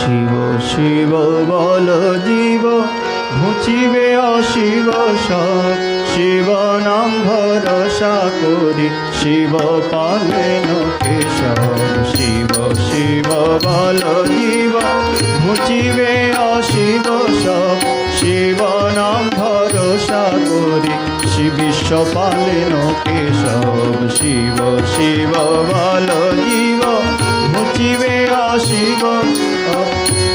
শিব শিব বল জীব ঘুচিবে অশিব সব, শিব নাম ভরসা করি শিব পালেন কেশব। শিব শিব বল জীব ঘুচিবে অশিব সব, শিব নাম ভরসা করি বিশ্ব পালেন কেশব। শিব শিব বল জীব ঘুচিবে অশিব,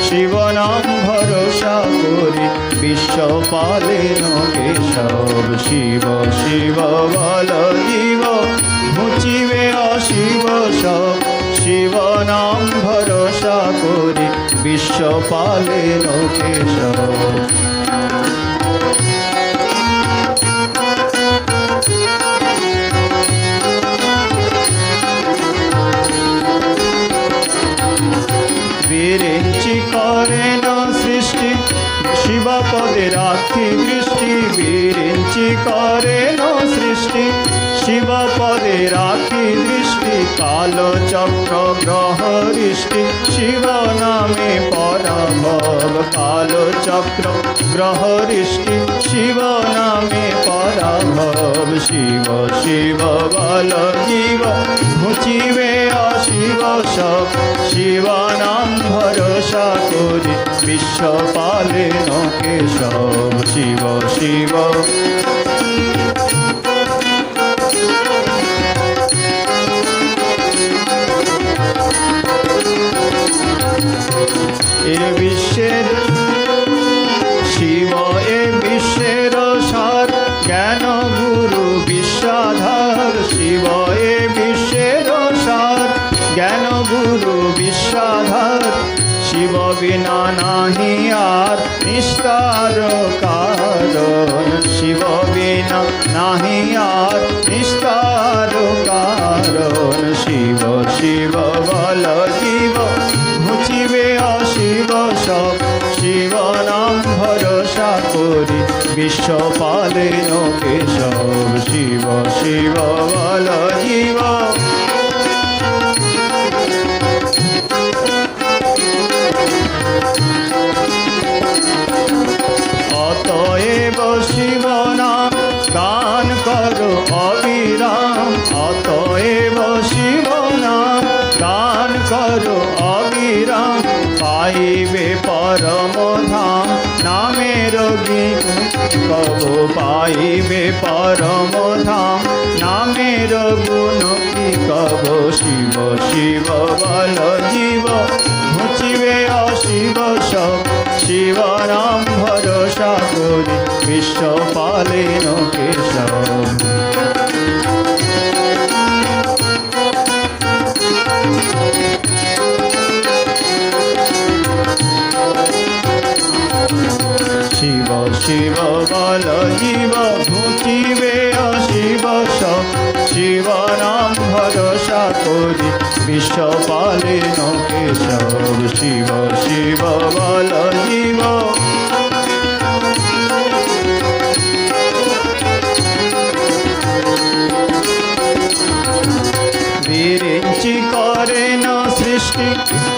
শিব নাম ভরসা করি বিশ্ব পালেন কেশব। শিব শিব বল জীব ঘুচিবে অশিব সব, শিব নাম ভরসা করি বিশ্ব পালেন কেশব। বিরিঞ্চি করেন সৃষ্টি শিব পদে রাখি দৃষ্টি, বিরিঞ্চি করেন সৃষ্টি শিব পদে রাখি দৃষ্টি, কাল চক্র গ্রহ ঋষ্টি শিব নামে পরাভব। কাল চক্র গ্রহ ঋষ্টি শিব নামে পরাভব। শিব শিব বল জীব ঘুচিবে অশিব সব, শিব নাম ভরসা করি বিশ্ব পালেন কেশব। শিব শিব এ বিশ্বের শিব এ বিশ্বের সার, জ্ঞান গুরু বিশ্বাধার। শিব এ বিশ্বের সার, জ্ঞান গুরু বিশ্বাধার। শিব বিনা নাহি আর নিস্তার কারণ, শিব বিনা নাহি আর নিস্তার কারণ। শিব শিব বল জীব ঘুচিবে অশিব সব, শিব নাম ভরসা করি বিশ্ব পালেন কেশব। শিব শিব বল জীব অতএব শিব নাম গান করো অবিরাম, অতএব শিব নাম গান করো অবিরাম। পাইবে পরম ধাম নামের গীত কব, পাইবে পরম ধাম নামের গুণ কি কব। শিব শিব বল জীব ঘুচিবে অশিব সব, শিব নাম ভরসা করি বিশ্ব পালেন কেশব। শিব শিব বল জীব ঘুচিবে অশিব সব, শিব নাম ভরসা করি বিশ্ব পালেন কেশব। শিব শিব বল জীব বিরিঞ্চি করেন সৃষ্টি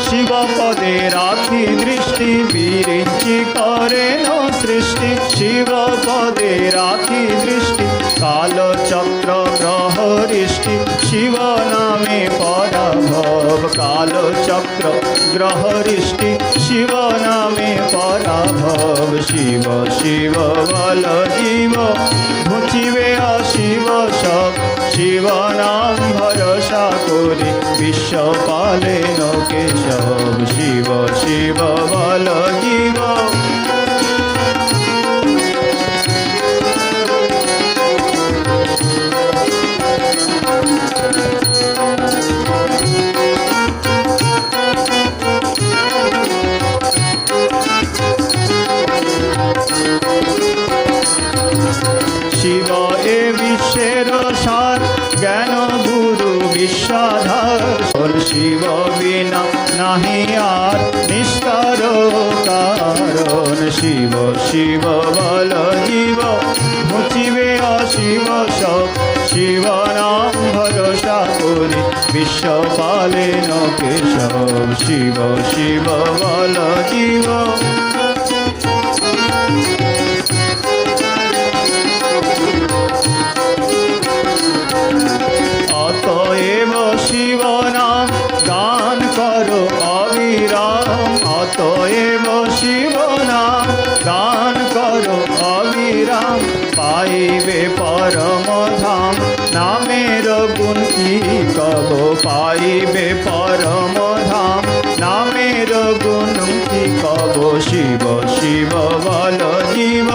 শিব পদে রাখি দৃষ্টি, বিরিঞ্চি করেন সৃষ্টি শিব পদে রাখি দৃষ্টি। কাল চক্র গ্রহ ঋষ্টি শিব নামে পরাভব। কাল চক্র গ্রহ ঋষ্টি শিব নামে পরাভব। শিব শিব বল জীব ঘুচিবে অশিব সব, শিব নাম ভরসা করি বিশ্ব পালেন কেশব। শিব শিব বল জীব শিব এ বিশ্বের সার, জ্ঞান গুরু বিশ্বাধার। শিব বিনা নাহি আর নিস্তার কারণ। শিব শিব বল জীব ঘুচিবে অশিব সব, শিব নাম ভরসা করি বিশ্ব পালেন কেশব শিব শিব বল জীব অতএব শিব নাম গান করো অবিরাম অতএব শিব নাম গান করো অবিরাম পাইবে পরম ধাম নামের গুণ কি কব পাইবে পরম ধাম নামের গুণ কি কব শিব শিব বল জীব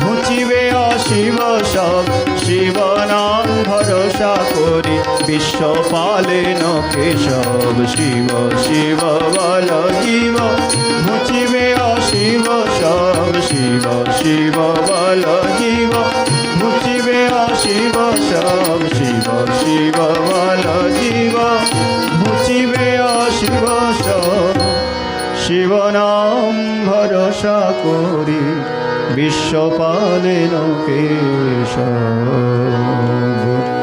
ঘুচিবে অশিব সব শিব নাম ভরসা করি বিশ্ব পালেন কেশব শিব শিব বল জীব ঘুচিবে অশিব সব শিব শিব বল জীব ঘুচিবে অশিব সব শিব শিব বল জীব ঘুচিবে অশিব সব শিব নাম ভরসা করি বিশ্ব পালেন কেশব